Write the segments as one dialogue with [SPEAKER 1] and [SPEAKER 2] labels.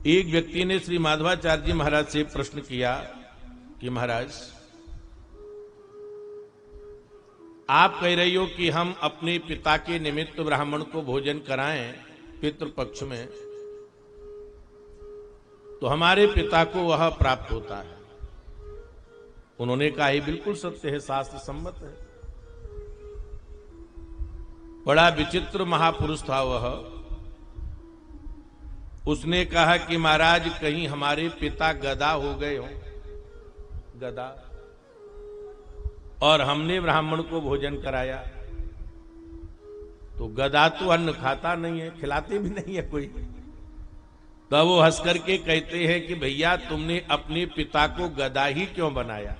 [SPEAKER 1] एक व्यक्ति ने श्री माधवाचार्य जी महाराज से प्रश्न किया कि महाराज, आप कह रही हो कि हम अपने पिता के निमित्त ब्राह्मण को भोजन कराएं पितृपक्ष में, तो हमारे पिता को वह प्राप्त होता है। उन्होंने कहा ये बिल्कुल सत्य है, शास्त्र सम्मत है। बड़ा विचित्र महापुरुष था वह। उसने कहा कि महाराज कहीं हमारे पिता गधा हो गए हो, गधा, और हमने ब्राह्मण को भोजन कराया, तो गधा तो अन्न खाता नहीं है, खिलाते भी नहीं है कोई। तो वो हंस करके कहते हैं कि भैया तुमने अपने पिता को गधा ही क्यों बनाया,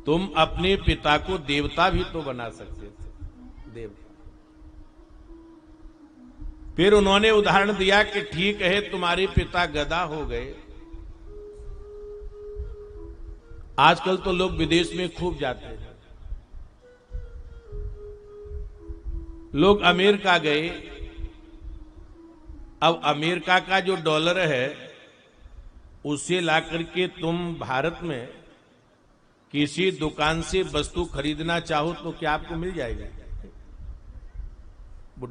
[SPEAKER 1] तुम अपने पिता को देवता भी तो बना सकते थे, देवता। फिर उन्होंने उदाहरण दिया कि ठीक है तुम्हारे पिता गधा हो गए, आजकल तो लोग विदेश में खूब जाते हैं, लोग अमेरिका गए। अब अमेरिका का जो डॉलर है उसे लाकर के तुम भारत में किसी दुकान से वस्तु खरीदना चाहो तो क्या आपको मिल जाएगा?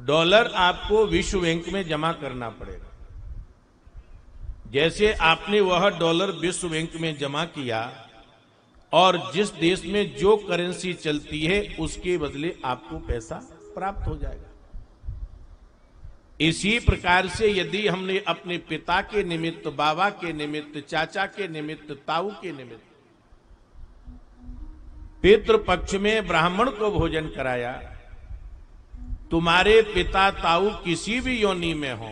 [SPEAKER 1] डॉलर आपको विश्व बैंक में जमा करना पड़ेगा। जैसे आपने वह डॉलर विश्व बैंक में जमा किया और जिस देश में जो करेंसी चलती है उसके बदले आपको पैसा प्राप्त हो जाएगा। इसी प्रकार से यदि हमने अपने पिता के निमित्त, बाबा के निमित्त, चाचा के निमित्त, ताऊ के निमित्त पितृपक्ष में ब्राह्मण को भोजन कराया, तुम्हारे पिता ताऊ किसी भी योनि में हो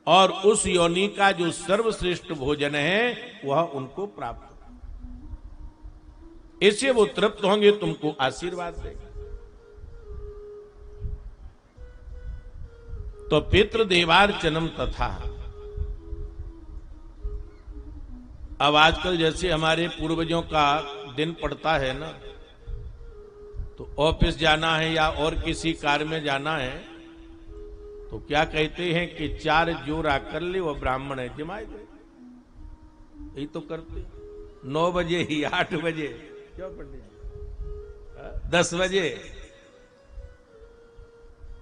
[SPEAKER 1] और उस योनि का जो सर्वश्रेष्ठ भोजन है वह उनको प्राप्त हो, इससे वो तृप्त होंगे, तुमको आशीर्वाद देंगे। तो पितृदेवार्चनम तथा। अब आजकल जैसे हमारे पूर्वजों का दिन पड़ता है ना, तो ऑफिस जाना है या और किसी कार्य में जाना है तो क्या कहते हैं कि 4 जोरा कर ले, वो ब्राह्मण है जमाए दे। यही तो करते, 9 बजे ही, 8 बजे, क्यों पंडित जी, 10 बजे,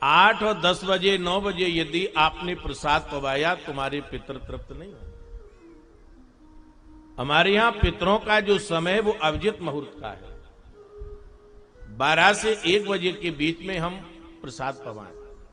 [SPEAKER 1] 8 और 10 बजे, 9 बजे यदि आपने प्रसाद पवाया तुम्हारे पितर तृप्त नहीं हो। हमारे यहां पितरों का जो समय है वो अभिजित मुहूर्त का है, 12 से 1 बजे के बीच में हम प्रसाद पवाएं।